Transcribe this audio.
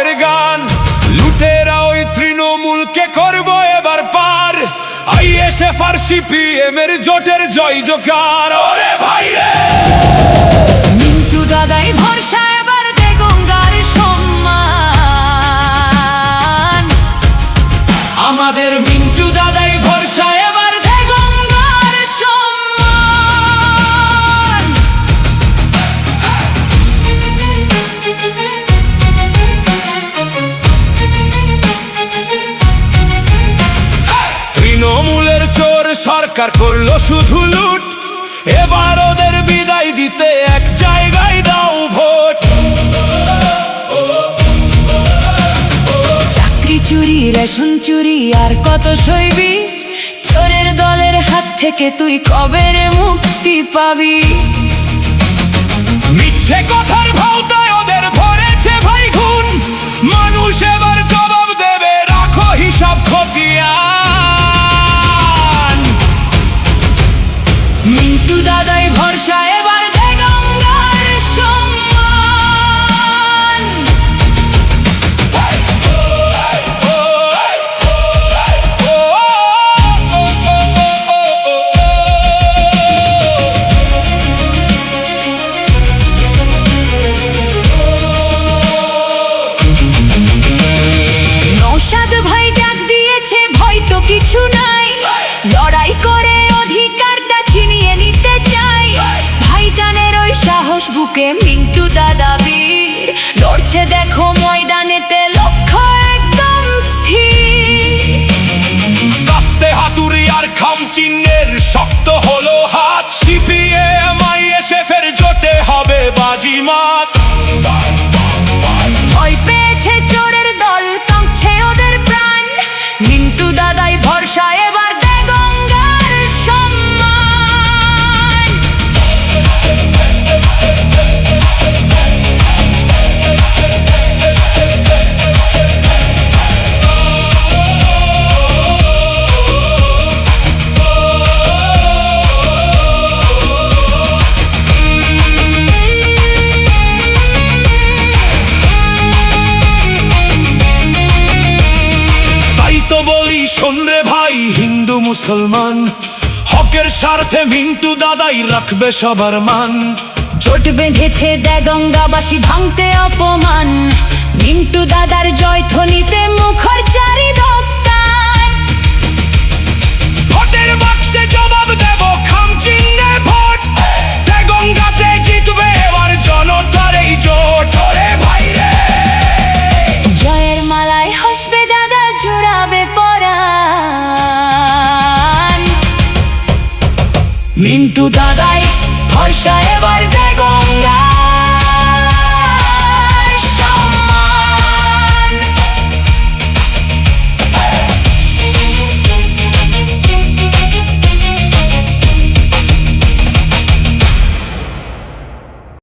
বুকের গান। লুটেরা ওই তৃণমূলকে করবো এবার পার, আইএসএফ আর সিপিএম এর জোটের জয় জোকার। ওরে ভাই রে, মিন্টু দাদাই ভরসা, এবার দে গঙ্গার সম্মান। আমাদের মিন্টু দাদাই ভরসা, এবার দে গঙ্গার সম্মান। তৃণমূলের চোর সরকার করলো শুধু লুট, এবার ওদের বিদায় দিতে এক জায়গায় দাও ভোট। চাকরি চুরি, রেশন চুরি, আর কত সইবি? চোরের দলের হাত থেকে তুই কবে রে মুক্তি পাবি? মিথ্যে কথার ভাওতায় ওদের ভরেছে ভাই খুন, মানুষ এবার জবাব দেবে, রাখো হিসাব খতিয়ান। মিন্টু দাদাই ভরসা, এবার দে গঙ্গার সম্মান। নওশাদ ভাই ডাক দিয়েছে, ভয় তো কিছু নাই, লড়াই করে অধিকারটা ছিনিয়ে নিতে চাই। ভাইজানের ওই সাহস বুকে মিন্টু দাদা বীর, লড়ছে দেখো ময়দানেতে, লক্ষ্য একদম স্থির। কাস্তে হাতুড়ি আর খাম চিহ্নের শক্ত হলো হাত, সিপিএম আইএসএফ এর জোটে হবে বাজিমাত। ভয় পেয়েছে চোরের দল, কাঁপছে ওদের প্রাণ, মিন্টু দাদাই ভরসা, এবার দে গঙ্গার সম্মান। তাই তো বলি শোন রে ভাই হিন্দু মুসলমান, হকের স্বার্থে মিন্টু দাদাই রাখবে সবার মান। জোট বেঁধেছে দে গঙ্গাবাসী, ভাঙতে অপমান, মিন্টু দাদার জয় ধ্বনিতে মুখর চারি দোকান। ভোটের বাক্সে জবাব দেব, খাম চিহ্নে ভোট, গঙ্গাতে জিতবে এবার জনতার এই জোট। ওরে ভাই রে, জয়ের মালায় হাসবে দাদা, জোড়াবে পরাণ। মিন্টু দাদাই ভরসা,